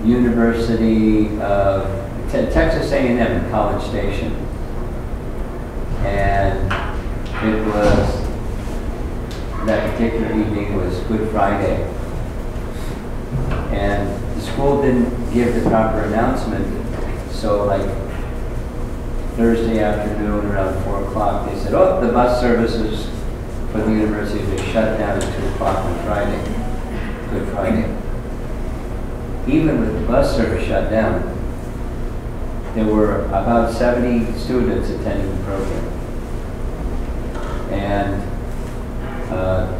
University of Texas A&M in College Station. And it was, that particular evening was Good Friday. And the school didn't give the proper announcement, so like Thursday afternoon around 4 o'clock, they said, oh, the bus services for the university will shut down at 2 o'clock on Friday, Good Friday. Even with the bus service shut down, there were about 70 students attending the program. And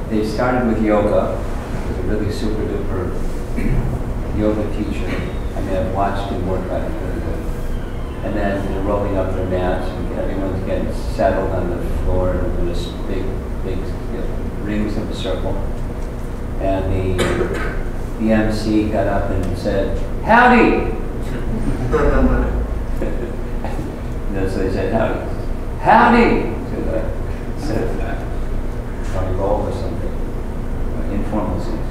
they started with yoga, with a really super duper yoga teacher. I mean, I've watched him work out, it's really good. And then they're rolling up their mats, and everyone's getting settled on the floor in this big rings of a circle. And the MC got up and said, howdy! So they said, howdy. Howdy! Instead of trying to roll or something. Informal things.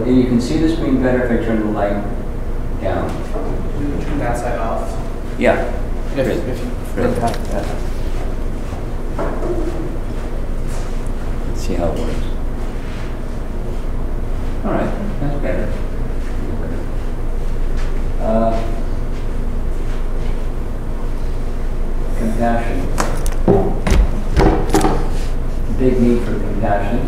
You can see the screen better if I turn the light down. Can we turn that side off? Yeah. If you prefer that. Let's see how it works. All right, that's better. Compassion. Big need for compassion.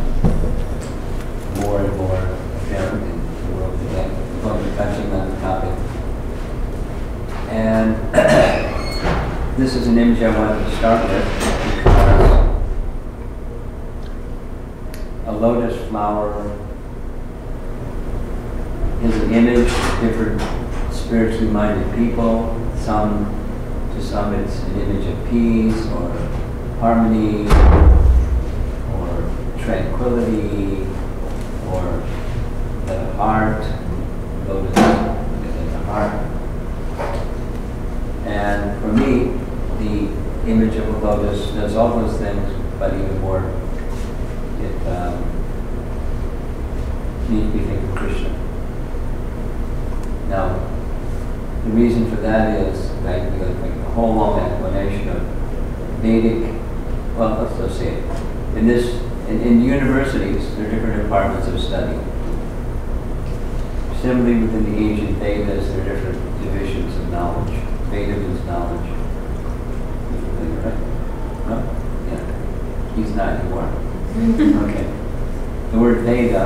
More and more apparent in the world today. We're touching on the topic. And this is an image I wanted to start with because a lotus flower is an image of different spiritually minded people. To some it's an image of peace or harmony or tranquility or the heart, lotus in the heart. And for me, the image of a lotus does all those things, but even more, it needs me think of Krishna. Now, the reason for that is like a whole long explanation of Vedic. Well, let's say it. In universities, there are different departments of study. Similarly, within the ancient Vedas, there are different divisions of knowledge. Veda means knowledge. Right? No? Yeah. He's not anymore. Okay. The word Veda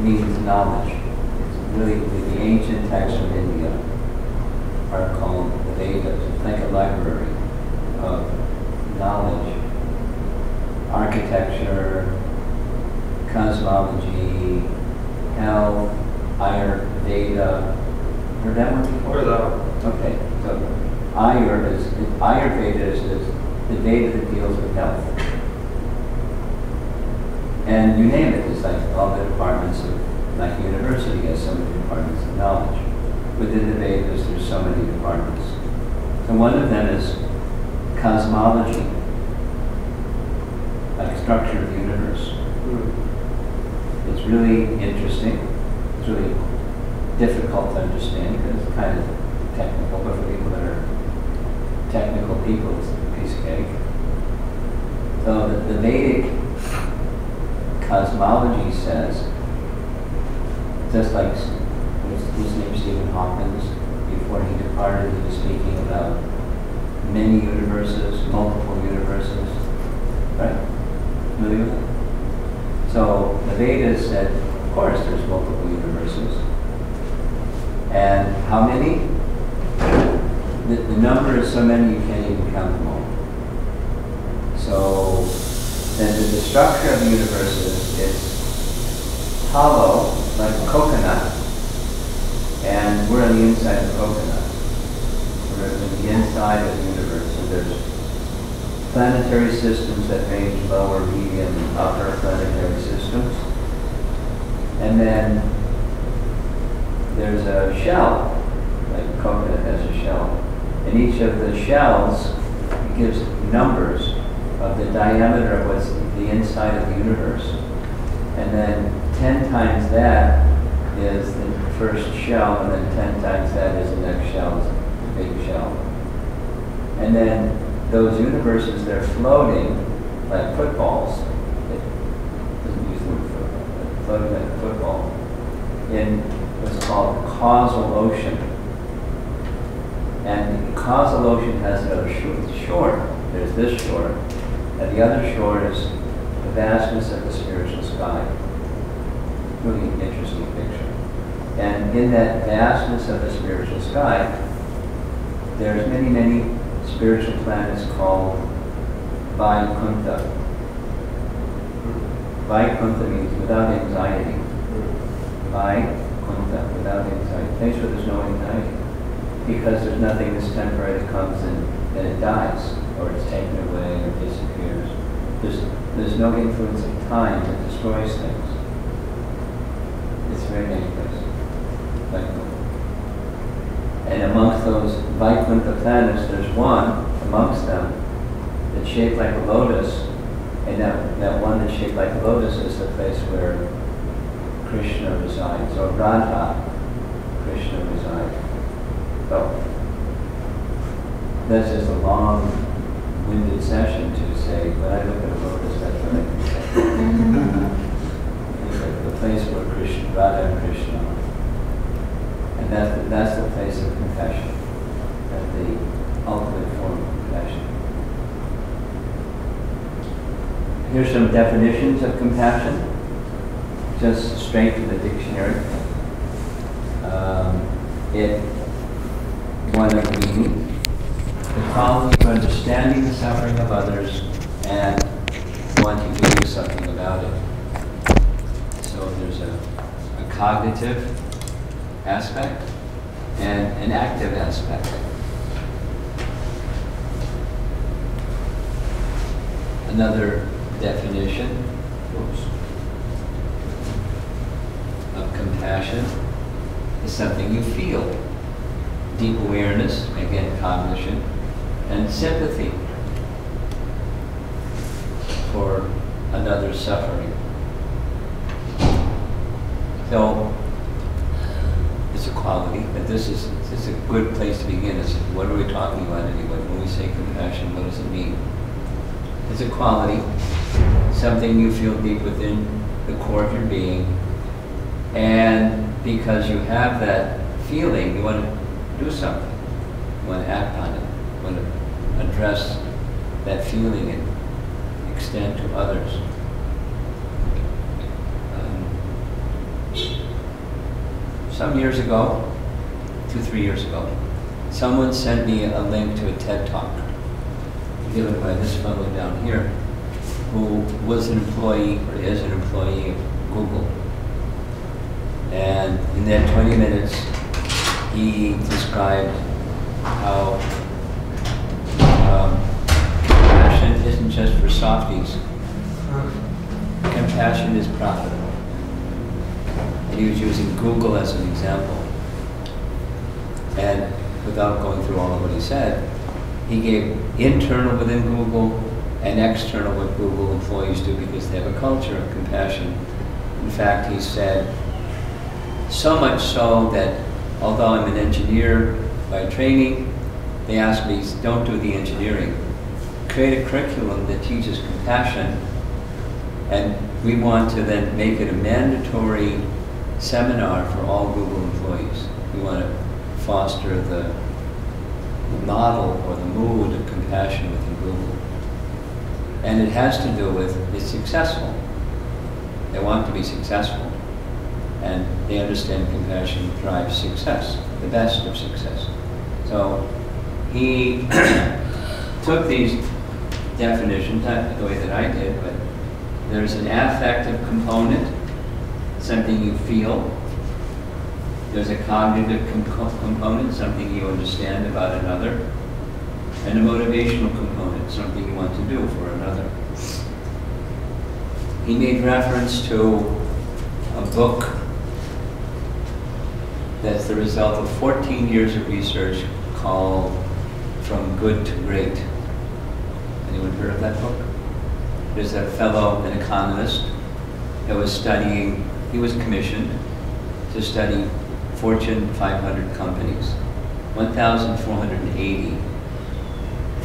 means knowledge. It's really the ancient texts from India are called the Vedas. It's like a library of knowledge, architecture, cosmology, health, Ayurveda. Heard that one before? Heard that one. Okay, so Ayurveda is the Veda that deals with health. And you name it, it's like all the departments of, like university has so many departments of knowledge. Within the Vedas, there's so many departments. So one of them is cosmology, like structure of the universe. It's really interesting. It's really difficult to understand because it's kind of technical, but for people that are technical people, it's a piece of cake. So the Vedic cosmology says, just like his name Stephen Hawkins, before he departed, he was speaking about many universes, multiple universes, right? Familiar with that? So the Vedas said, of course there's multiple universes. And how many? The number is so many you can't even count them all. So then the structure of the universe is hollow, like a coconut, and we're on the inside of the coconut. We're on the inside of the universe, and there's planetary systems that range lower, medium, and upper planetary systems. And then there's a shell, like a coconut has a shell. And each of the shells gives numbers of the diameter of what's the inside of the universe. And then 10 times that is the first shell, and then 10 times that is the next shell, it's a big shell. And then those universes, they're floating like footballs. It doesn't use the word football, but floating like a football in what's called the causal ocean. And the causal ocean has another shore. There's this shore, and the other shore is the vastness of the spiritual sky. Really interesting picture. And in that vastness of the spiritual sky, there's many, many spiritual planets called Vaikuntha. Vaikuntha means without anxiety. Vaikuntha, without anxiety. Place where there's no anxiety. Because there's nothing that's temporary that comes and then it dies, or it's taken away, or disappears. There's no influence of time that destroys things. It's a very nice place. Vaikuntha. And amongst those Vaikuntha planets, there's one amongst them that's shaped like a lotus, and that one that's shaped like a lotus is the place where Krishna resides, or Radha Krishna resides. So, that's just a long-winded session to say, when I look at a lotus, that's what I can say. The place where Krishna, Radha and Krishna are. And that's the place of compassion. That's the ultimate form of compassion. Here's some definitions of compassion, just straight from the dictionary. One of reading, the quality of understanding the suffering of others and wanting to do something about it. So there's a cognitive aspect and an active aspect. Another definition of compassion is something you feel. Deep awareness, again cognition, and sympathy for another's suffering. So it's a quality, but it's a good place to begin. It's what are we talking about anyway? When we say compassion, what does it mean? It's a quality, something you feel deep within the core of your being, and because you have that feeling, you want to do something. You want to act on it. You want to address that feeling and extend to others. Some years ago, 2-3 years ago, someone sent me a link to a TED Talk given by this fellow down here who was an employee, or is an employee of Google. And in that 20 minutes, he described how compassion isn't just for softies. Compassion is profitable. And he was using Google as an example. And without going through all of what he said, he gave internal within Google and external what Google employees do because they have a culture of compassion. In fact, he said, so much so that although I'm an engineer by training, they asked me, don't do the engineering. Create a curriculum that teaches compassion, and we want to then make it a mandatory seminar for all Google employees. We want to foster the model or the mood of compassion within Google. And it has to do with it's successful. They want to be successful. And they understand compassion drives success, the best of success. So he took these definitions, not the way that I did, but there's an affective component, something you feel. There's a cognitive component, something you understand about another. And a motivational component, something you want to do for another. He made reference to a book that's the result of 14 years of research called From Good to Great. Anyone heard of that book? There's a fellow, an economist, that was studying he was commissioned to study Fortune 500 companies, 1,480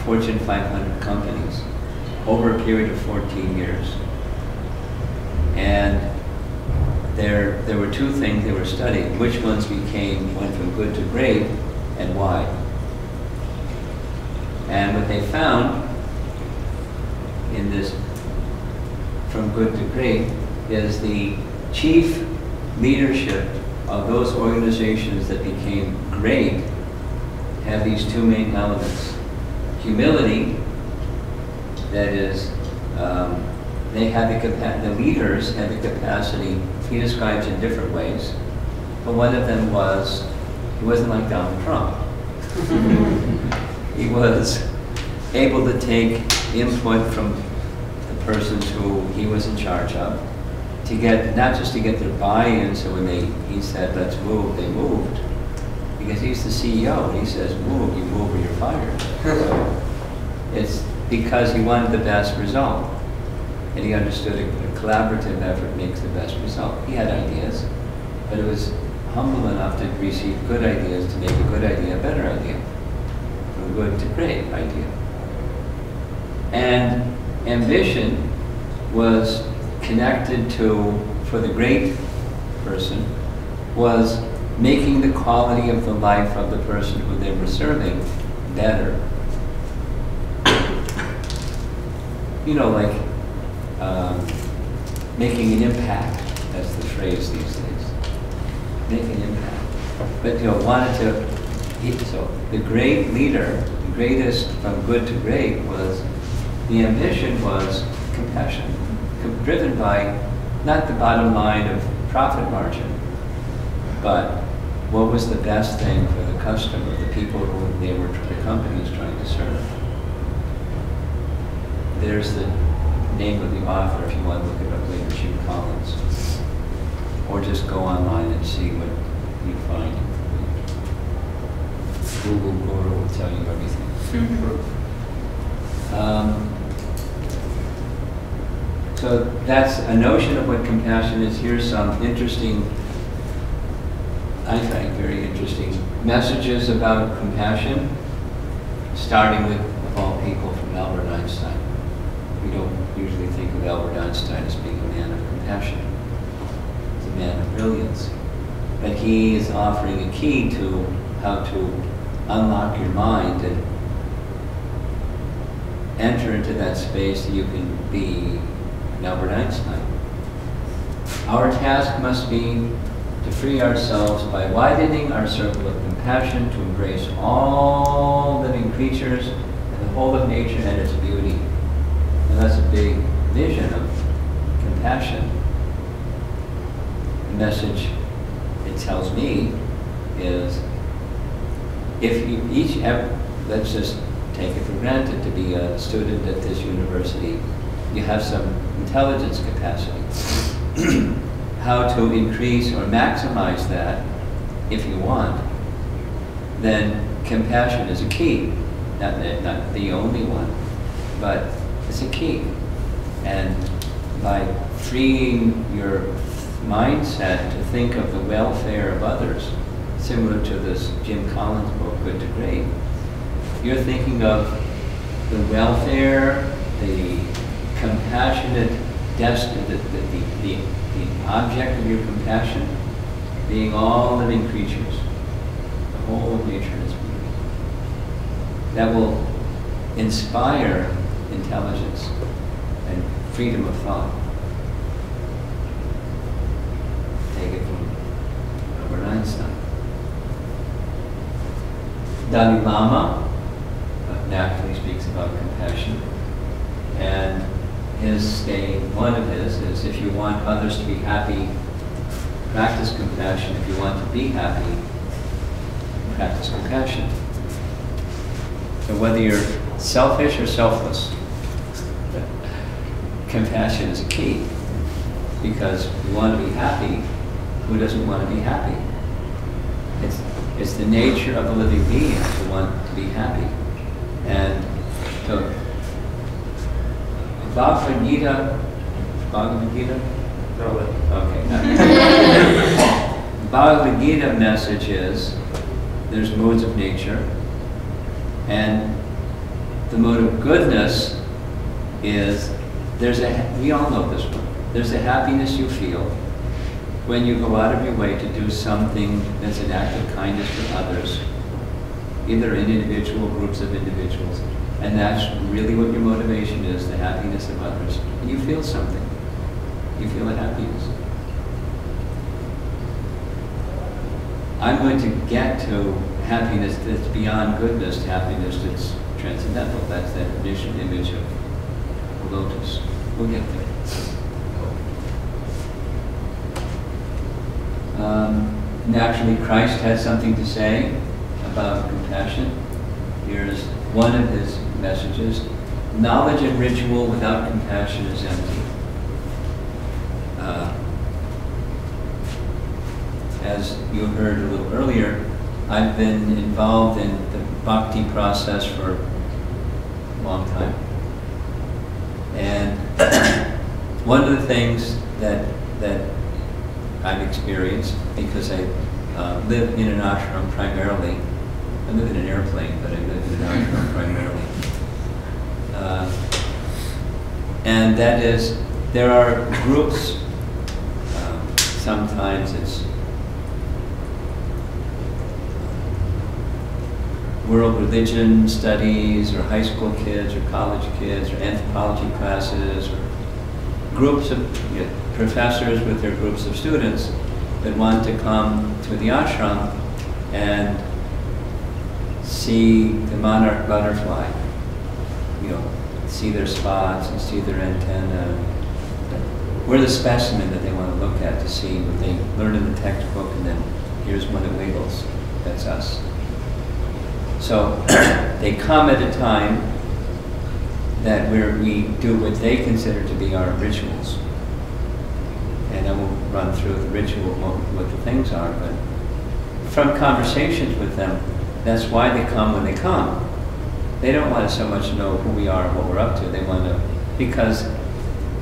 Fortune 500 companies over a period of 14 years. And there were two things they were studying: which ones went from good to great, and why. And what they found in this from good to great is the chief leadership of those organizations that became great have these two main elements. Humility, that is, the leaders had the capacity, he describes in different ways, but one of them was, he wasn't like Donald Trump. He was able to take input from the persons who he was in charge of, to get, not just to get their buy-in, so when he said, let's move, they moved. Because he's the CEO, and he says, move, you move or you're fired. So it's because he wanted the best result. And he understood a collaborative effort makes the best result. He had ideas, but it was humble enough to receive good ideas to make a good idea a better idea. From good to great idea. And ambition was connected to, for the great person, was making the quality of the life of the person who they were serving better. You know, like making an impact, that's the phrase these days. Make an impact. But wanted to, so the great leader, the greatest from good to great was, the ambition was compassion, driven by not the bottom line of profit margin, but what was the best thing for the customer, the people who the company was trying to serve. There's the name of the author if you want to look it up later, Jim Collins. Or just go online and see what you find. Google Guru will tell you everything. So that's a notion of what compassion is. Here's some interesting, I find very interesting, messages about compassion, starting with, of all people, from Albert Einstein. We don't usually think of Albert Einstein as being a man of compassion. He's a man of brilliance. But he is offering a key to how to unlock your mind and enter into that space that you can be Albert Einstein. Our task must be to free ourselves by widening our circle of compassion to embrace all living creatures and the whole of nature and its beauty. And that's a big vision of compassion. The message it tells me is, if you each have, let's just take it for granted to be a student at this university, you have some intelligence capacity. How to increase or maximize that, if you want, then compassion is a key. Not the only one, but it's a key. And by freeing your mindset to think of the welfare of others, similar to this Jim Collins book, Good to Great, you're thinking of the welfare, the compassionate destiny, the object of your compassion being all living creatures, the whole of nature and its beauty. That will inspire intelligence and freedom of thought. Take it from Albert Einstein. Dalai Lama naturally speaks about compassion, and his saying, one of his, is if you want others to be happy, practice compassion. If you want to be happy, practice compassion. So whether you're selfish or selfless, compassion is a key. Because we want to be happy, who doesn't want to be happy? It's the nature of a living being to want to be happy. And so Bhagavad-Gita? No. Okay. Bhagavad-Gita message is there's modes of nature, and the mode of goodness is we all know this one. There's a happiness you feel when you go out of your way to do something that's an act of kindness to others, either in individual groups of individuals, and that's really what your motivation is, the happiness of others. And you feel something. You feel a happiness. I'm going to get to happiness that's beyond goodness, to happiness that's transcendental. That's that initial image of the lotus. We'll get there. Naturally, Christ has something to say about compassion. Here's one of his messages. Knowledge and ritual without compassion is empty. As you heard a little earlier, I've been involved in the bhakti process for a long time. And one of the things that I've experienced, because I live in an ashram primarily. I live in an airplane, but I live in an ashram primarily. And that is, there are groups, sometimes it's world religion studies, or high school kids, or college kids, or anthropology classes, or groups of professors with their groups of students that want to come to the ashram and see the monarch butterfly, see their spots and see their antenna. We're the specimen that they want to look at to see what they learn in the textbook, and then here's one that wiggles. That's us. So they come at a time that we do what they consider to be our rituals. And I won't run through the ritual, what the things are, but from conversations with them, that's why they come when they come. They don't want to so much know who we are and what we're up to. They want to, because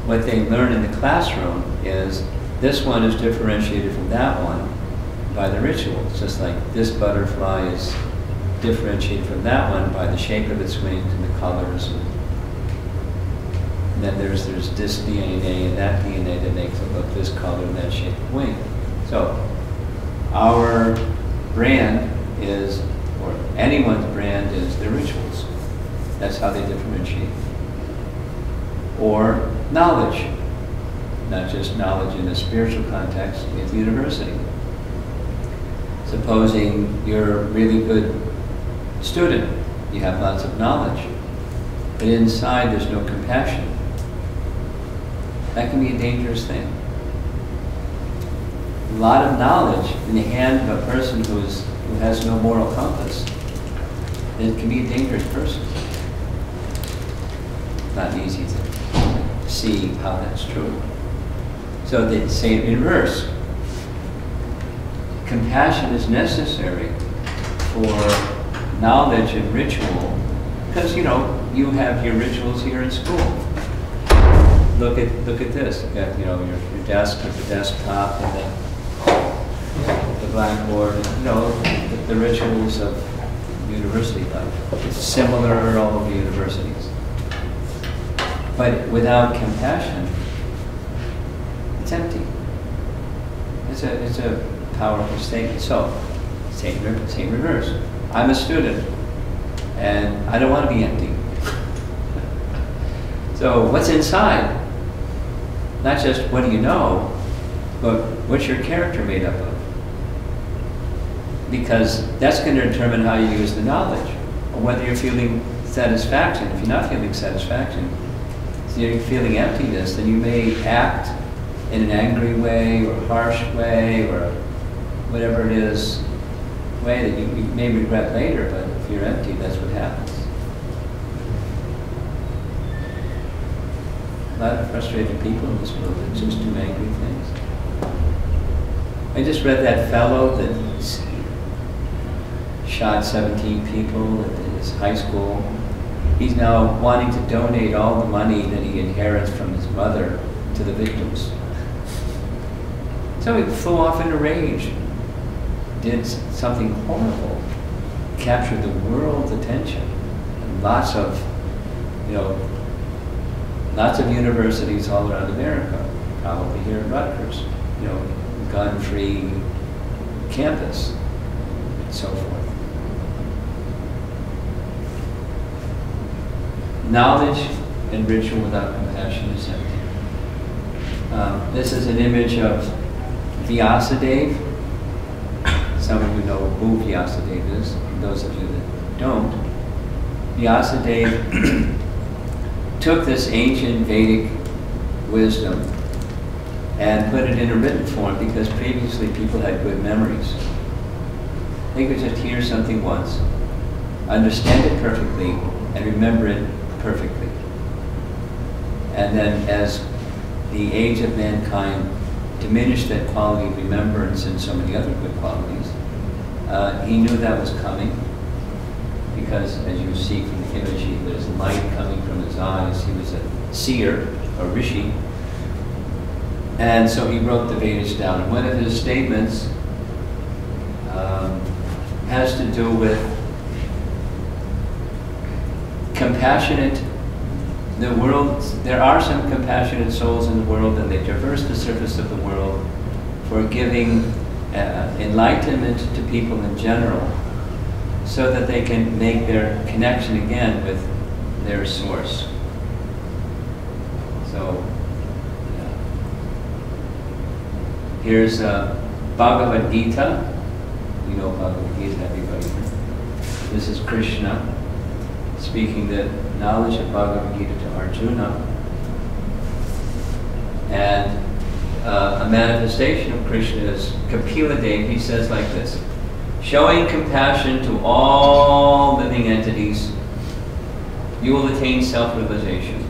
what they learn in the classroom is this one is differentiated from that one by the ritual. It's just like this butterfly is differentiated from that one by the shape of its wings and the colors. And then there's this DNA and that DNA that makes it look this color and that shape of wing. So our brand is, or anyone's brand is their rituals. That's how they differentiate. Or knowledge, not just knowledge in a spiritual context, it's university. Supposing you're a really good student, you have lots of knowledge, but inside there's no compassion. That can be a dangerous thing. A lot of knowledge in the hand of a person who has no moral compass, it can be a dangerous person. Not easy to see how that's true. So they say it in reverse. Compassion is necessary for knowledge and ritual, because you have your rituals here in school. Look at this. You got your desk with the desktop and the blackboard. The rituals of university life. It's similar at all of the universities. But without compassion, it's empty. It's a powerful statement. So, same reverse. I'm a student, and I don't want to be empty. So what's inside? Not just what do you know, but what's your character made up of? Because that's going to determine how you use the knowledge, or whether you're feeling satisfaction. If you're not feeling satisfaction, so you're feeling emptiness, then you may act in an angry way, or harsh way, or whatever it is, way that you may regret later, but if you're empty, that's what happens. A lot of frustrated people in this world that just do angry things. I just read that fellow that shot 17 people at his high school. He's now wanting to donate all the money that he inherits from his mother to the victims. So he flew off in a rage. did something horrible, captured the world's attention. And lots of universities all around America, probably here in Rutgers, gun-free campus, and so forth. Knowledge and ritual without compassion is empty. This is an image of Vyasadeva. Some of you know who Vyasadeva is, and those of you that don't. Vyasadeva took this ancient Vedic wisdom and put it in a written form because previously people had good memories. They could just hear something once, understand it perfectly, and remember it perfectly. And then as the age of mankind diminished that quality of remembrance and so many other good qualities, he knew that was coming because, as you see from the image, there's light coming from his eyes. He was a seer, a rishi. And so he wrote the Vedas down. And one of his statements has to do with compassionate. The world, there are some compassionate souls in the world, and they traverse the surface of the world for giving enlightenment to people in general, so that they can make their connection again with their source. So, here's Bhagavad-Gita. You know Bhagavad-Gita, everybody. This is Krishna speaking the knowledge of Bhagavad-Gita to Arjuna. And a manifestation of Krishna is Kapila Dev. He says like this: showing compassion to all living entities, you will attain self-realization.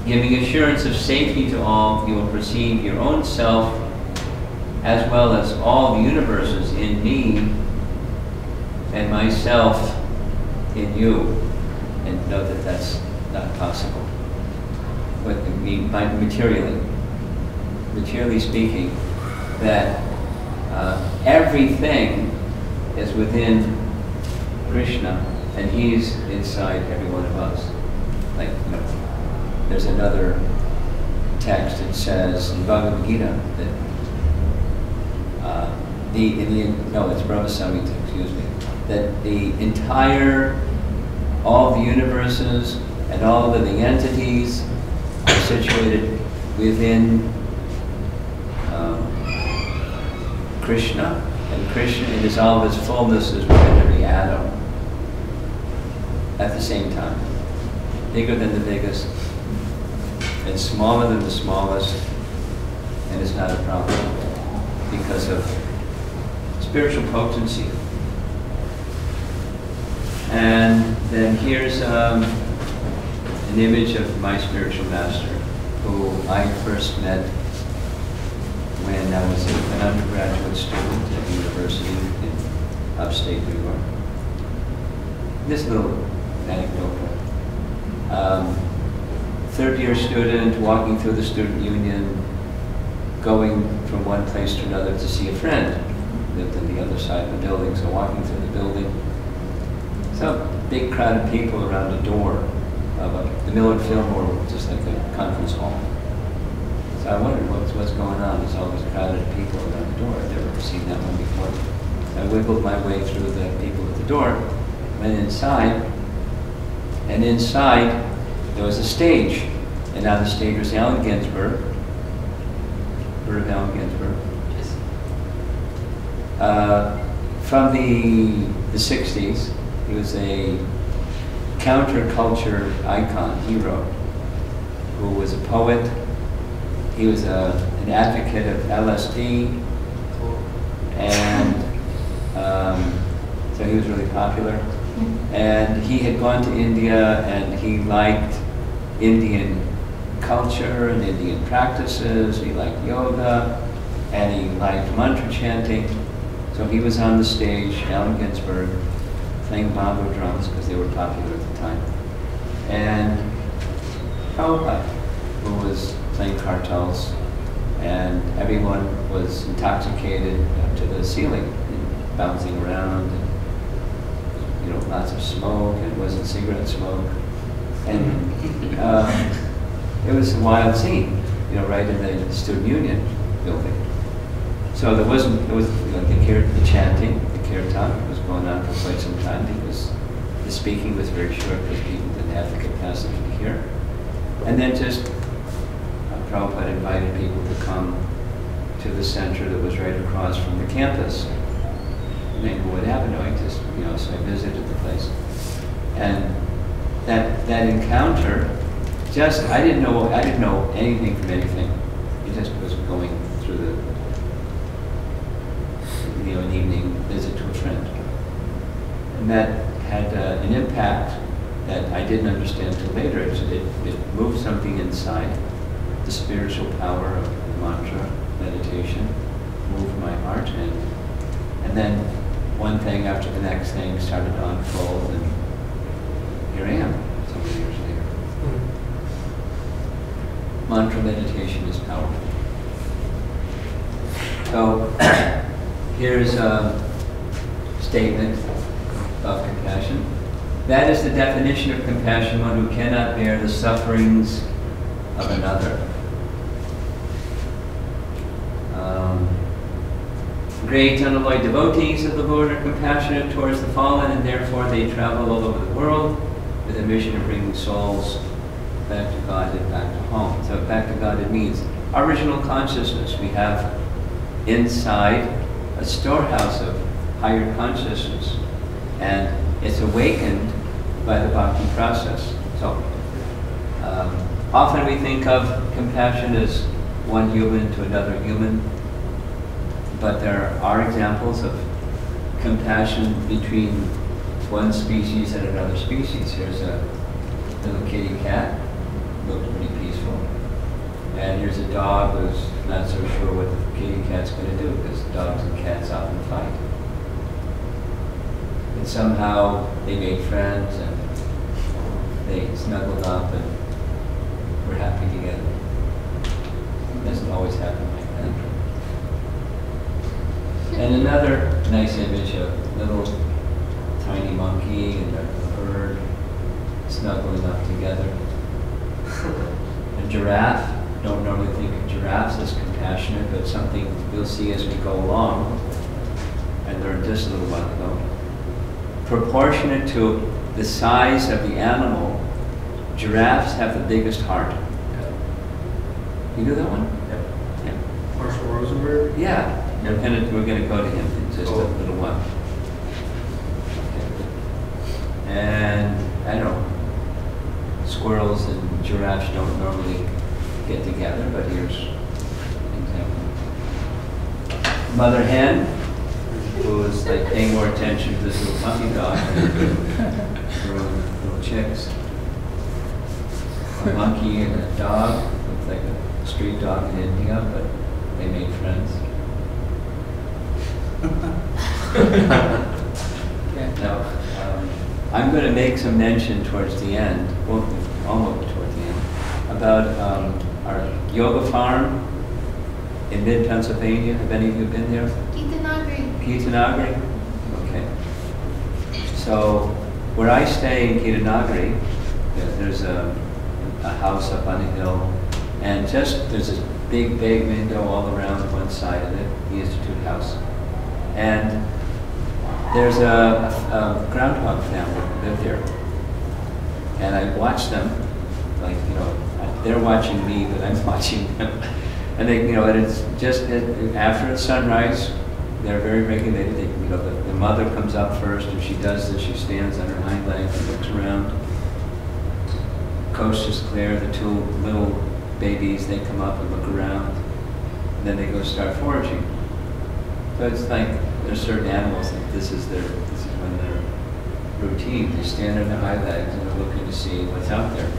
Giving assurance of safety to all, you will perceive your own self as well as all the universes in me and myself in you. And know that that's not possible. What I mean by materially speaking, that everything is within Krishna, and He's inside every one of us. Like, there's another text that says in Bhagavad-Gita that it's Brahma-Samhita, excuse me, that the entire, all the universes and all living entities are situated within Krishna, and Krishna in all of His fullness is within every atom at the same time. Bigger than the biggest, and smaller than the smallest, and it's not a problem because of spiritual potency. And then here's an image of my spiritual master, who I first met when I was an undergraduate student at the university in upstate New York. This little anecdote. Third-year student, walking through the student union, going from one place to another to see a friend, lived on the other side of the building, so walking through the building. So, big crowd of people around a door of the Millard Fillmore, just like a conference hall. So I wondered what's going on. There's all these crowded people around the door. I've never seen that one before. So I wiggled my way through the people at the door, went inside, and inside there was a stage. And on the stage was Allen Ginsberg. Heard of Allen Ginsberg? Yes. From the 60s, he was a counterculture icon, hero, who was a poet. He was an advocate of LSD, and so he was really popular. And he had gone to India, and he liked Indian culture and Indian practices. He liked yoga, and he liked mantra chanting. So he was on the stage, Allen Ginsberg, playing bongo drums because they were popular at the time. And Prabhupada, who was playing kartals, and everyone was intoxicated up to the ceiling bouncing around, and, you know, lots of smoke, and it wasn't cigarette smoke. And it was a wild scene, you know, right in the Student Union building. So there was, you know, the chanting, the kirtan was going on for quite some time because the speaking was very short because people didn't have the capacity to hear. And then just Prabhupada invited people to come to the center that was right across from the campus. And they go, what happened? I just, you know, so I visited the place. And that encounter, just, I didn't know anything from anything. It just was going through the, you know, an evening visit to a friend. And that had an impact that I didn't understand till later. It moved something inside. The spiritual power of the mantra, meditation, moved my heart. And then one thing after the next thing started to unfold, and here I am, so many years later. Mantra meditation is powerful. So here's a statement of compassion. That is the definition of compassion, one who cannot bear the sufferings of another. Great unalloyed devotees of the Lord are compassionate towards the fallen, and therefore they travel all over the world with a mission of bringing souls back to God and back to home. So back to God, it means our original consciousness. We have inside a storehouse of higher consciousness, and it's awakened by the bhakti process. So often we think of compassion as one human to another human, but there are examples of compassion between one species and another species. Here's a little kitty cat, looked pretty peaceful. And here's a dog who's not so sure what the kitty cat's going to do, because dogs and cats often fight. And somehow they made friends, and they snuggled up, and were happy together. It doesn't always happen like that. And another nice image of a little tiny monkey and a bird snuggling up together. A giraffe, don't normally think of giraffes as compassionate, but something we'll see as we go along. I learned this a little while ago. Proportionate to the size of the animal, giraffes have the biggest heart. You know that one? Yep. Yeah. Marshall Rosenberg? Yeah. We're going to go to him in just a little while. Okay. And I know squirrels and giraffes don't normally get together, but here's an example. Mother hen, who is like paying more attention to this little puppy dog than her own little chicks. A monkey and a dog, looks like a street dog in India, but they made friends. Now, I'm going to make some mention towards the end, well, almost towards the end, about our yoga farm in mid-Pennsylvania. Have any of you been there? Ketanagari? Okay. So, where I stay in Ketanagari, there's a house up on a hill, and just there's this big bay window all around one side of it, the Institute House. And there's a groundhog family who live there. And I watch them, like, you know, they're watching me, but I'm watching them. And they, you know, and it's just, after it's sunrise, they're very regulated. They, you know, the mother comes up first, and she does this, she stands on her hind legs and looks around. Coast is clear, the two little babies, they come up and look around. And then they go start foraging. So it's like, there's certain animals that this is one of their routine. They stand on their hind legs and they're looking to see what's out there.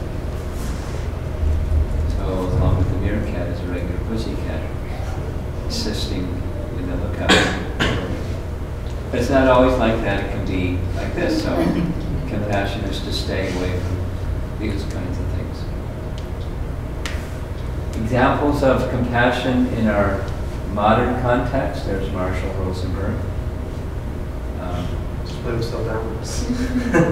So along with the meerkat is a regular pussycat, assisting in the lookout. But it's not always like that, it can be like this. So compassion is to stay away from these kinds of things. Examples of compassion in our modern context, there's Marshall Rosenberg. Just play with stuffed animals.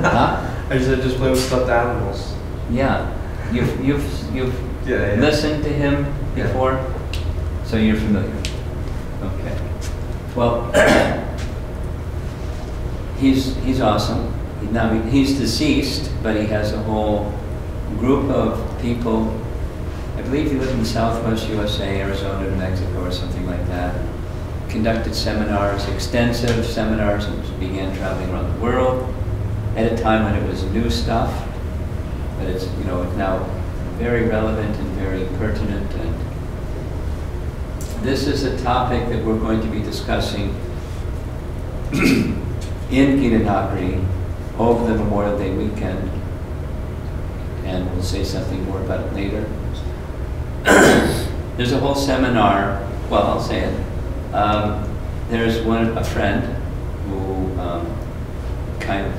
Huh? I said just play with stuffed animals. Yeah. You've Yeah. listened to him Yeah. before? So you're familiar. Okay. Well, he's awesome. Now he's deceased, but he has a whole group of people. I believe he lived in Southwest USA, Arizona, New Mexico, or something like that. Conducted seminars, extensive seminars, and began traveling around the world at a time when it was new stuff. But it's, you know, it's now very relevant and very pertinent. And this is a topic that we're going to be discussing in Gita over the Memorial Day weekend. And we'll say something more about it later. There's a whole seminar, well, I'll say it. There's a friend who kind of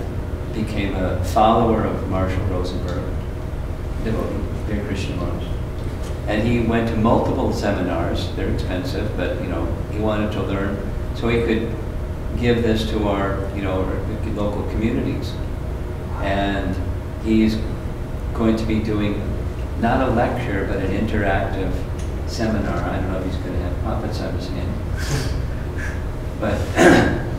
became a follower of Marshall Rosenberg, devotee, very Christian monk. And he went to multiple seminars. They're expensive, but, you know, he wanted to learn so he could give this to our, you know, our local communities. And he's going to be doing not a lecture, but an interactive seminar. I don't know if he's going to have puppets on his hand. But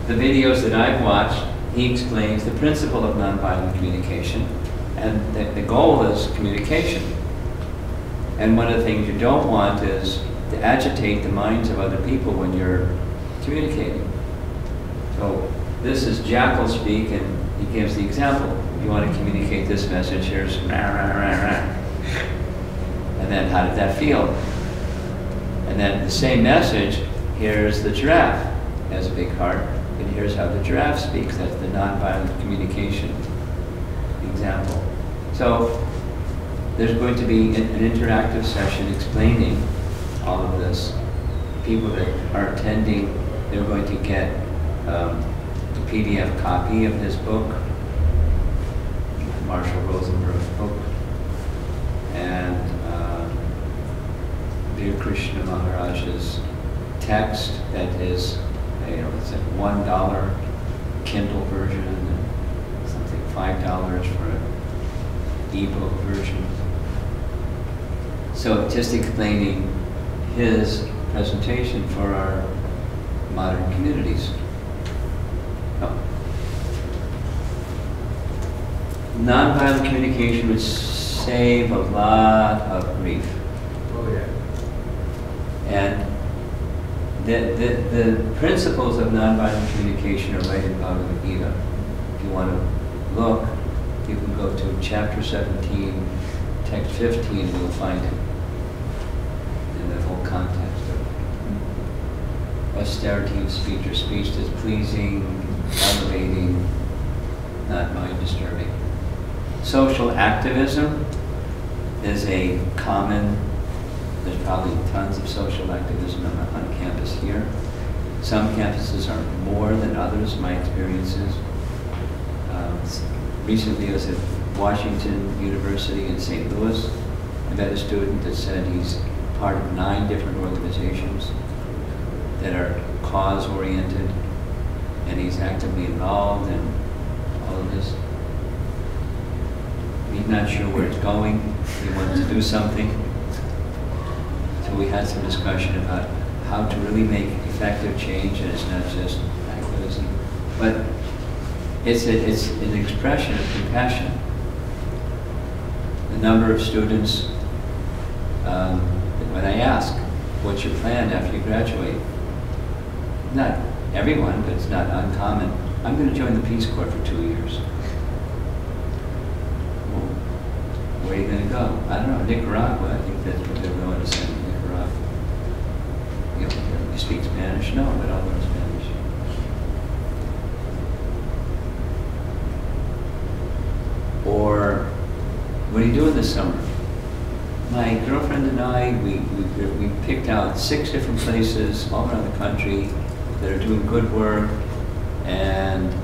the videos that I've watched, he explains the principle of nonviolent communication. And the goal is communication. And one of the things you don't want is to agitate the minds of other people when you're communicating. So this is jackal speak, and he gives the example. If you want to communicate this message, here's rah, rah, rah, rah. And then how did that feel? And then the same message, here's the giraffe. It has a big heart, and here's how the giraffe speaks. That's the nonviolent communication example. So there's going to be an interactive session explaining all of this. People that are attending, they're going to get a PDF copy of his book, Marshall Rosenberg's book, and Dear Krishna Maharaja's text that is, you know, it's a $1 Kindle version and something $5 for an ebook version. So just explaining his presentation for our modern communities. Oh. Nonviolent communication would save a lot of grief. Oh yeah. And the principles of nonviolent communication are right in Bhagavad-Gita. If you want to look, you can go to chapter 17, text 15, and you'll find it in the whole context of austerity of speech, or speech that's pleasing, elevating, not mind-disturbing. Social activism is a common, there's probably tons of social activism on campus here. Some campuses are more than others, my experiences. Recently I was at Washington University in St. Louis. I met a student that said he's part of 9 different organizations that are cause-oriented, and he's actively involved in all of this. He's not sure where it's going. He wants to do something. So we had some discussion about how to really make effective change, and it's not just activism, but it's an expression of compassion. The number of students, when I ask, what's your plan after you graduate? Not everyone, but it's not uncommon. I'm going to join the Peace Corps for 2 years. Well, where are you going to go? I don't know, Nicaragua. I think that's what they're going to send to Nicaragua. You speak Spanish? No, but I'll learn Spanish. Or, what are you doing this summer? My girlfriend and I, we picked out 6 different places all around the country that are doing good work, and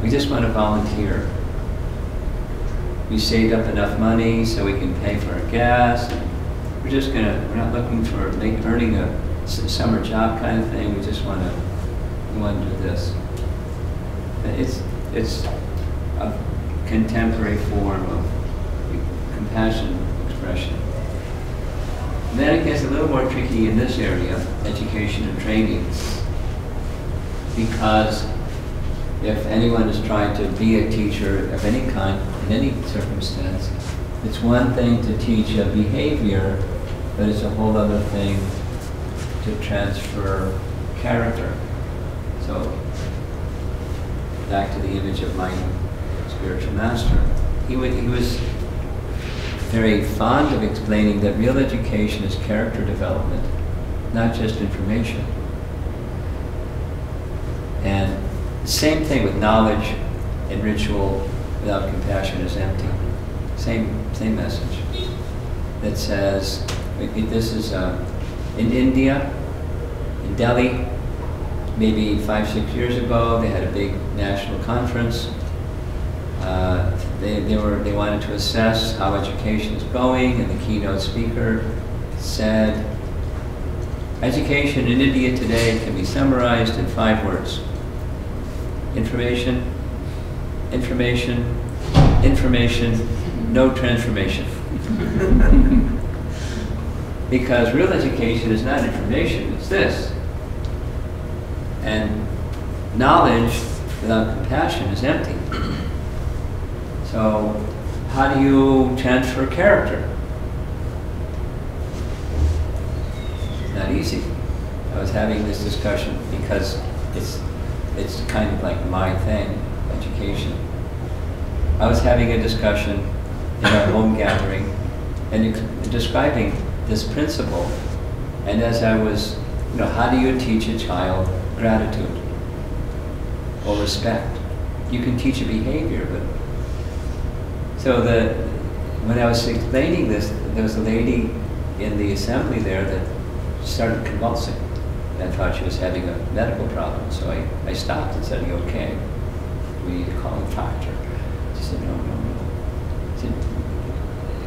we just want to volunteer. We saved up enough money so we can pay for our gas. And we're not looking for earning a summer job kind of thing. We just want to do this. It's a contemporary form of compassion expression. And then it gets a little more tricky in this area, education and training, because if anyone is trying to be a teacher of any kind, in any circumstance, it's one thing to teach a behavior, but it's a whole other thing to transfer character. So, back to the image of my spiritual master. He was very fond of explaining that real education is character development, not just information. And the same thing with knowledge and ritual without compassion is empty. Same message. That says, this is in India, in Delhi, maybe 5-6 years ago, they had a big national conference. They wanted to assess how education is going, and the keynote speaker said, education in India today can be summarized in 5 words. Information, information, information, no transformation. Because real education is not information, it's this. And knowledge without compassion is empty. So, how do you transfer character? It's not easy. I was having this discussion because it's kind of like my thing, education. I was having a discussion in our home gathering and describing this principle. And as I was, how do you teach a child gratitude or respect? You can teach a behavior, but so when I was explaining this, there was a lady in the assembly there that started convulsing. And I thought she was having a medical problem, so I stopped and said, "Are you okay? We need to call a doctor." She said, "No, no, no." I said,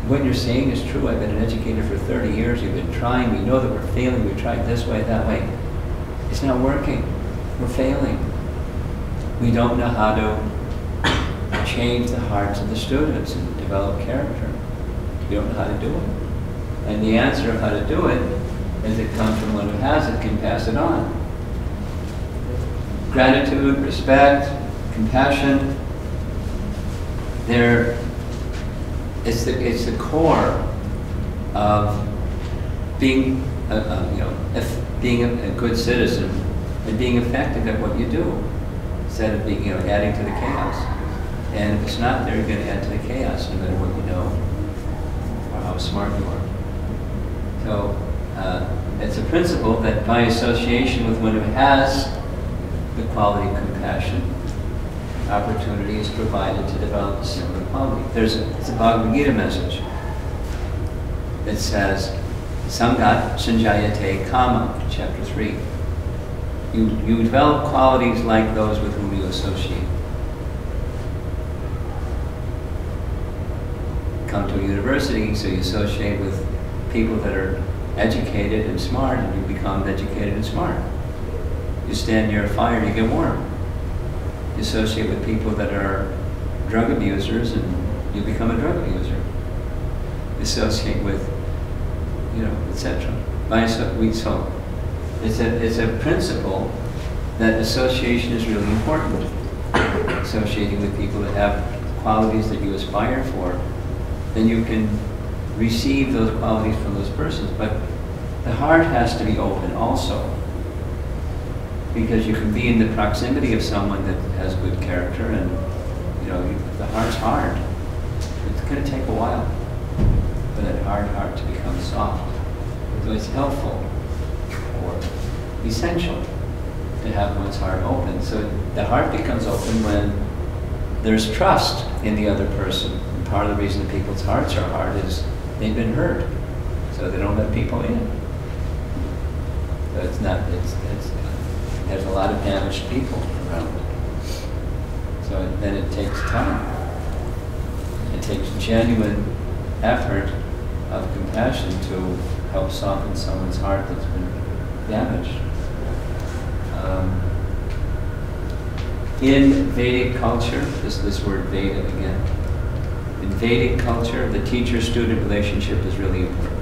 "What you're saying is true. I've been an educator for 30 years. You've been trying. We know that we're failing. We tried this way, that way. It's not working. We're failing. We don't know how to change the hearts of the students and develop character. We don't know how to do it. And the answer of how to do it is it comes from one who has it, can pass it on. Gratitude, respect, compassion, it's the core of being being a good citizen and being effective at what you do, instead of being adding to the chaos. And if it's not there, you're going to add to the chaos, no matter what you know or how smart you are. So it's a principle that by association with one who has the quality of compassion, opportunity is provided to develop a similar quality. It's a Bhagavad-Gita message that says, Samgat Sanjayate Kama, chapter 3. You develop qualities like those with whom you associate. Come to a university, so you associate with people that are educated and smart, and you become educated and smart. You stand near a fire, you get warm. You associate with people that are drug abusers, and you become a drug abuser. You associate with, etc. So it's a principle that association is really important. Associating with people that have qualities that you aspire for, then you can receive those qualities from those persons. But the heart has to be open also, because you can be in the proximity of someone that has good character, and if the heart's hard, it's going to take a while for that hard heart to become soft. So it's helpful or essential to have one's heart open. So the heart becomes open when there's trust in the other person. And part of the reason that people's hearts are hard is they've been hurt, so they don't let people in. So there's a lot of damaged people around. So then it takes time. It takes genuine effort of compassion to help soften someone's heart that's been damaged. In Vedic culture, this word Veda again, in Vedic culture, the teacher-student relationship is really important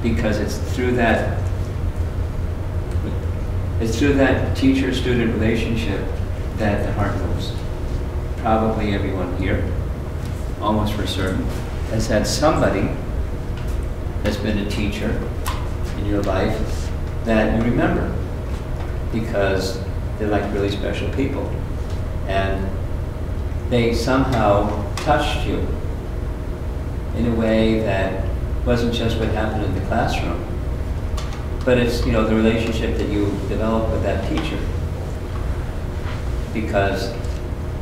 because it's through that teacher-student relationship that the heart moves. Probably everyone here, almost for certain, has had somebody that's been a teacher in your life that you remember because they're like really special people. And they somehow touched you in a way that wasn't just what happened in the classroom, but it's, you know, the relationship that you develop with that teacher. Because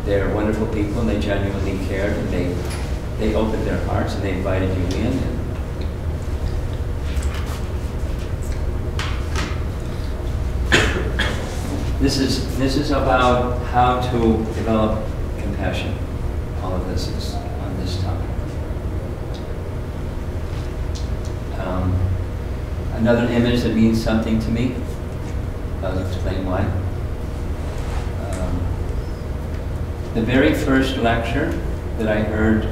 they're wonderful people and they genuinely cared and they opened their hearts and they invited you in. And this is about how to develop compassion. All of this is on this topic. Another image that means something to me, I'll explain why. The very first lecture that I heard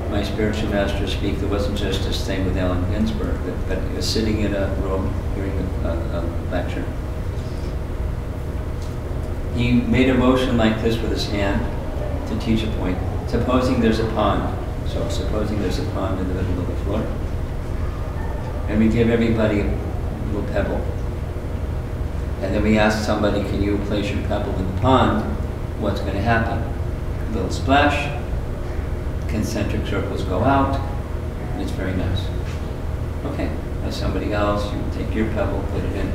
my spiritual master speak, there wasn't just this thing with Allen Ginsberg, but he was sitting in a room hearing a lecture. He made a motion like this with his hand to teach a point. Supposing there's a pond. So supposing there's a pond in the middle of the floor. And we give everybody a little pebble. And then we ask somebody, can you place your pebble in the pond? What's going to happen? A little splash, concentric circles go out, and it's very nice. Okay, as somebody else, you take your pebble, put it in.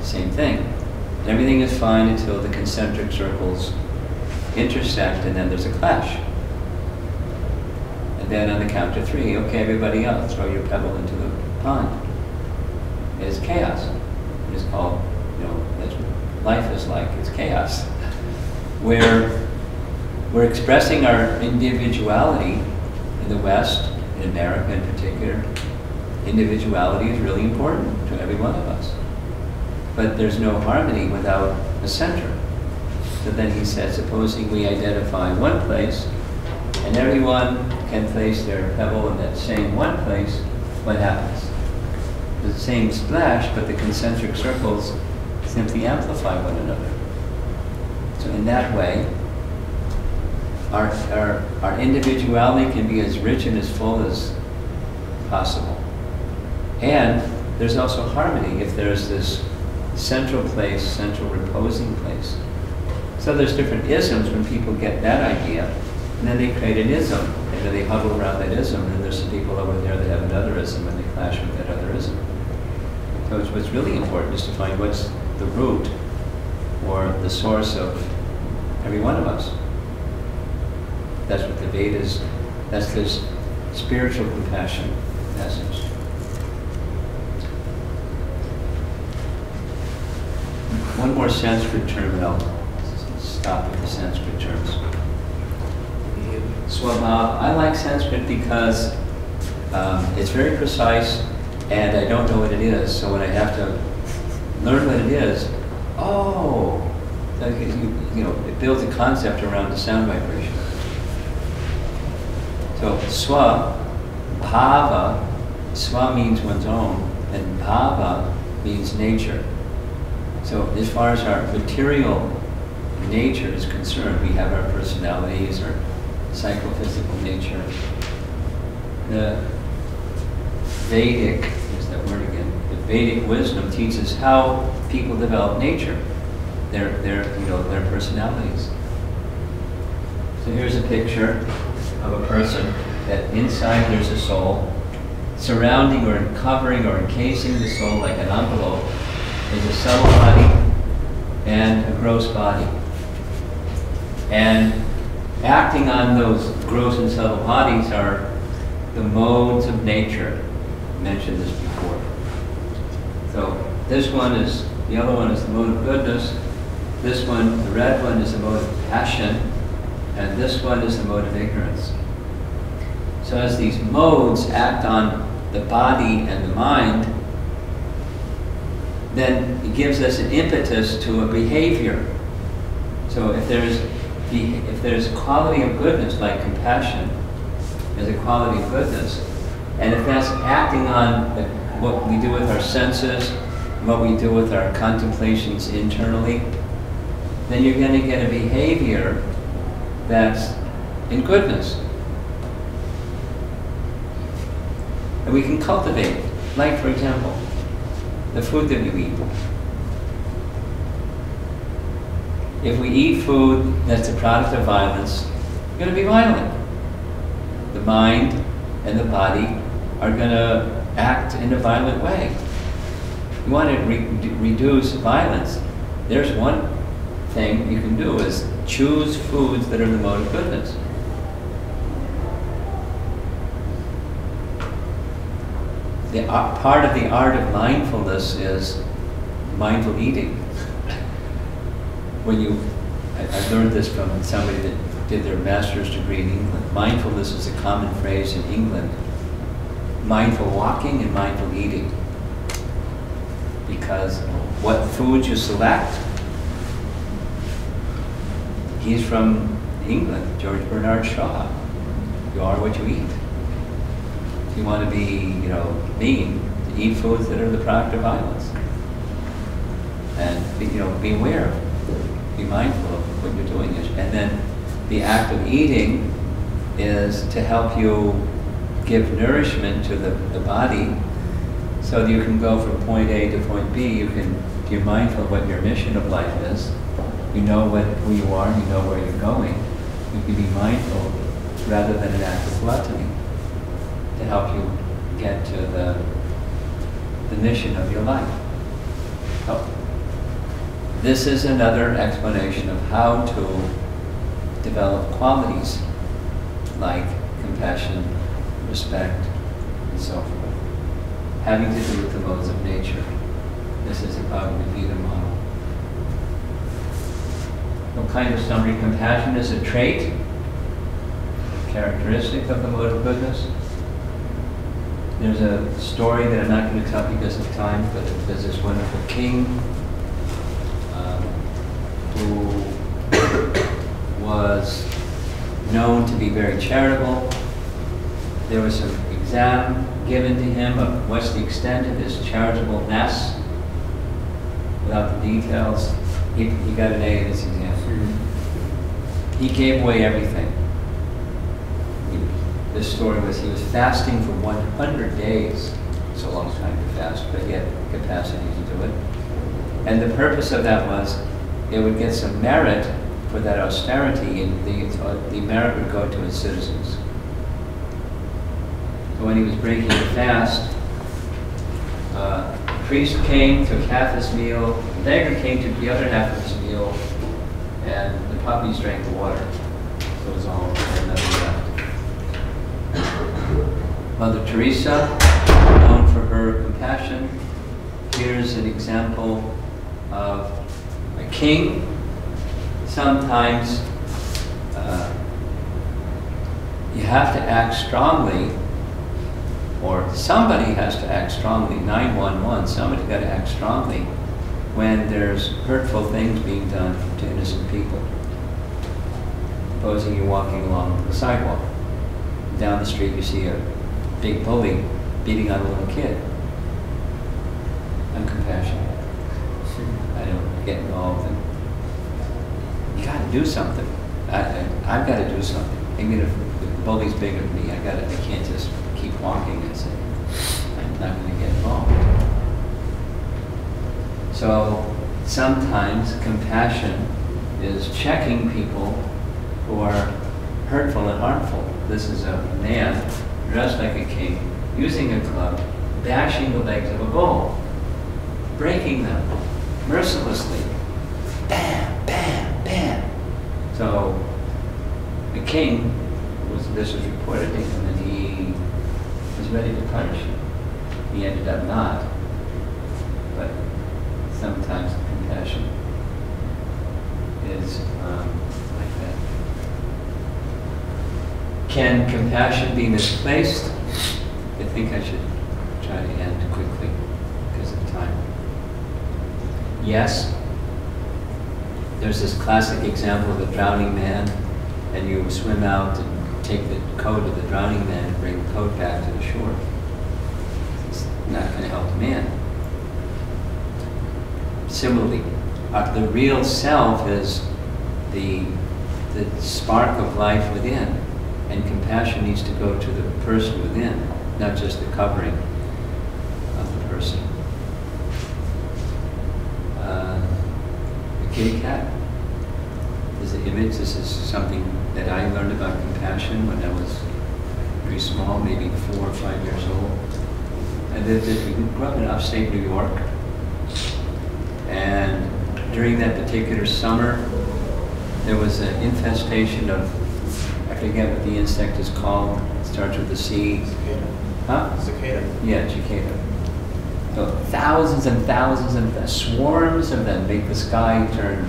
Same thing. Everything is fine until the concentric circles intersect and then there's a clash. And then on the count of 3, okay, everybody else, throw your pebble into the pond. It is chaos. It is called, you know, that's what life is like, it's chaos. Where we're expressing our individuality in the West, in America in particular. Individuality is really important to every one of us. But there's no harmony without a center. So then he said, supposing we identify one place, and everyone can place their pebble in that same one place, what happens? The same splash, but the concentric circles simply amplify one another. So in that way, our individuality can be as rich and as full as possible. And there's also harmony if there's this central place, central reposing place. So there's different isms when people get that idea, and then they create an ism, and then they huddle around that ism, and there's some people over there that have another ism, and they clash with that other ism. So what's really important is to find what's the root or the source of every one of us. That's what the Vedas, that's this spiritual compassion message. One more Sanskrit term, and I'll stop with the Sanskrit terms. Swabhava. I like Sanskrit because it's very precise, and I don't know what it is. So when I have to learn what it is, it builds a concept around the sound vibration. So Swabhava, Swa means one's own, and Bhava means nature. So as far as our material nature is concerned, we have our personalities, our psychophysical nature. The Vedic, there's that word again, the Vedic wisdom teaches how people develop nature, their personalities. So here's a picture of a person that inside there's a soul, surrounding or covering or encasing the soul like an envelope is a subtle body and a gross body. And acting on those gross and subtle bodies are the modes of nature. I mentioned this before. So this one is, the other one is the mode of goodness. This one, the red one, is the mode of passion. And this one is the mode of ignorance. So as these modes act on the body and the mind, then it gives us an impetus to a behavior. So if there's quality of goodness, like compassion, is a quality of goodness, and if that's acting on what we do with our senses, what we do with our contemplations internally, then you're going to get a behavior that's in goodness. And we can cultivate it. Like, for example, the food that we eat. If we eat food that's a product of violence, we're going to be violent. The mind and the body are going to act in a violent way. You want to reduce violence. There's one thing you can do is choose foods that are the mode of goodness. Part of the art of mindfulness is mindful eating. I've learned this from somebody that did their master's degree in England. Mindfulness is a common phrase in England. Mindful walking and mindful eating. Because what foods you select, he's from England, George Bernard Shaw. You are what you eat. If you want to be, mean, to eat foods that are the product of violence. And, be aware, be mindful of what you're doing. And then the act of eating is to help you give nourishment to the body so that you can go from point A to point B. You're mindful of what your mission of life is. You know who you are, you know where you're going. You can be mindful rather than an act of gluttony to help you get to the mission of your life. So, this is another explanation of how to develop qualities like compassion, respect, and so forth, having to do with the modes of nature. This is a Bhagavad-Gita model. What kind of summary? Compassion is a trait, a characteristic of the mode of goodness. There's a story that I'm not going to tell because of time, but there's this wonderful king who was known to be very charitable. There was an exam given to him of what's the extent of his charitableness. Without the details, he got an A in this exam. He gave away everything. This story was he was fasting for 100 days. It's a long time to fast, but he had capacity to do it. And the purpose of that was it would get some merit for that austerity, and the merit would go to his citizens. So when he was breaking the fast, the priest came, took half his meal, the beggar came, took the other half of his meal, and the puppies drank the water. So it was all nothing left. Mother Teresa, known for her compassion, here's an example of a king. Sometimes you have to act strongly, or somebody has to act strongly. 911, somebody's got to act strongly when there's hurtful things being done to innocent people. Supposing you're walking along the sidewalk. Down the street you see a big bully beating on a little kid. I'm compassionate. I don't get involved in. You got to do something. I've got to do something. Even if the bully's bigger than me, I can't just keep walking and say, I'm not going to get involved. So sometimes compassion is checking people who are hurtful and harmful. This is a man dressed like a king, using a club, bashing the legs of a bull, breaking them mercilessly. Bam, bam, bam. So the king, this was reported to him, and he was ready to punish him. He ended up not. But sometimes compassion is like that. Can compassion be misplaced? I think I should try to end quickly because of time. Yes. there's this classic example of a drowning man, and you swim out and take the coat of the drowning man and bring the coat back to the shore. It's not going to help the man. Similarly, the real self is the spark of life within, and compassion needs to go to the person within, not just the covering of the person. The kitty cat is an image. This is something that I learned about compassion when I was pretty small, maybe 4 or 5 years old. I grew up in upstate New York, and during that particular summer, there was an infestation of, I forget what the insect is called, it starts with a C. Cicada. Huh? Cicada. Yeah, cicada. So thousands and thousands and swarms of them make the sky turn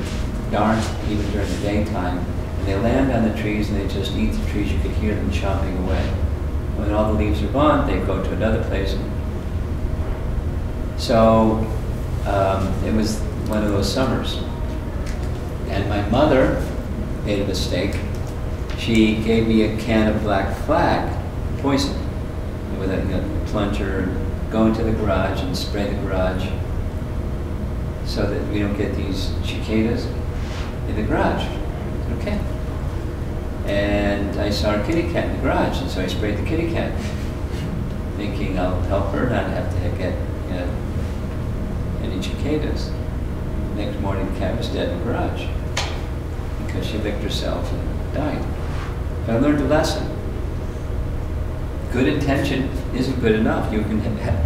dark even during the daytime. And they land on the trees and they just eat the trees. You could hear them chomping away. When all the leaves are gone, they go to another place. So it was one of those summers. And my mother made a mistake. She gave me a can of black flag, poison, with a plunger, go into the garage and spray the garage so that we don't get these cicadas in the garage. Okay. And I saw a kitty cat in the garage, and so I sprayed the kitty cat, thinking I'll help her not have to get any cicadas. Next morning, the cat was dead in the garage because she licked herself and died. But I learned a lesson. Good intention isn't good enough. You can have,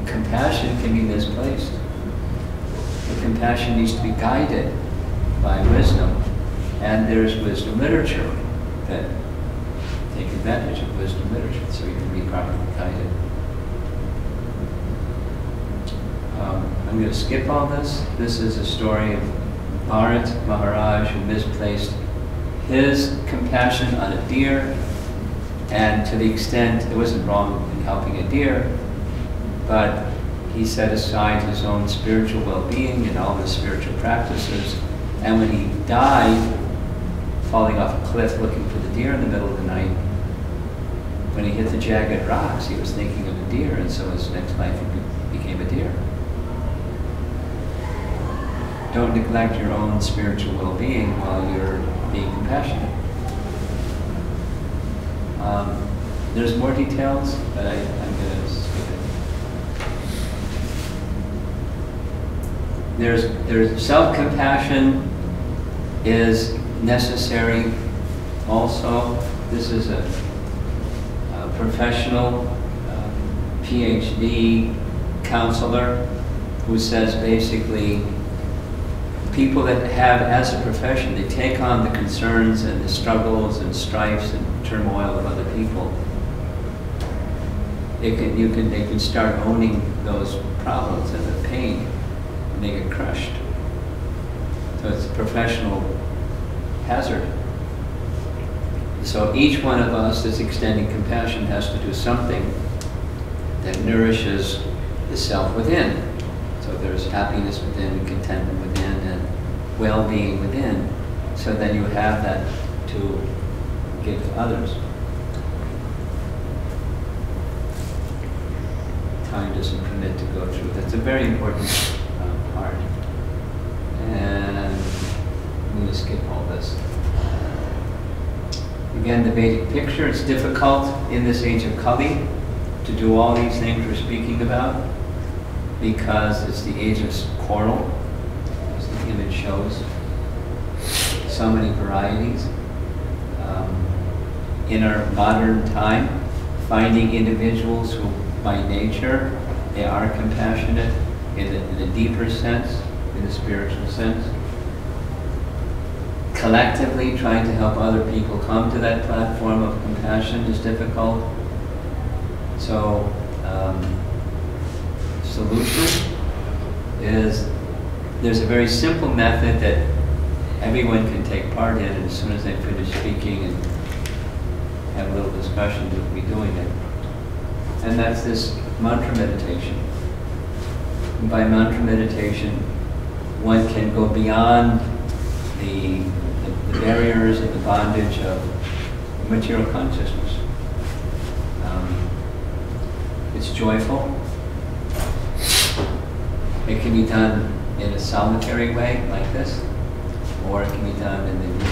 compassion can be misplaced. The compassion needs to be guided by wisdom, and there's wisdom literature that take advantage of wisdom literature so you can be properly guided. I'm going to skip all this. This is a story of Bharat Maharaj who misplaced his compassion on a deer, and to the extent it wasn't wrong in helping a deer, but he set aside his own spiritual well-being and all his spiritual practices, and when he died, falling off a cliff looking for the deer in the middle of the night, when he hit the jagged rocks, he was thinking of a deer, and so his next life he became a deer. Don't neglect your own spiritual well-being while you're being compassionate. There's more details, but I'm going to skip it. There's self-compassion is necessary also. This is a professional PhD counselor who says basically people that have as a profession, they take on the concerns and the struggles and strifes and turmoil of other people. They can start owning those problems and the pain, and they get crushed. So it's a professional hazard. So each one of us that's extending compassion has to do something that nourishes the self within. So there's happiness within, contentment within, and well-being within. So then you have that to give to others. Time doesn't permit to go through. That's a very important part. And I'm going to skip all this. Again, the basic picture, it's difficult in this age of Kali to do all these things we're speaking about because it's the age of quarrel, as the image shows. So many varieties. In our modern time, finding individuals who by nature they are compassionate in a deeper sense, in a spiritual sense. Collectively trying to help other people come to that platform of compassion is difficult. So, solution is, there's a very simple method that everyone can take part in, and as soon as they finish speaking and have a little discussion, we'll be doing it. And that's this mantra meditation. And by mantra meditation, one can go beyond the barriers and the bondage of material consciousness. It's joyful. It can be done in a solitary way, like this, or it can be done in the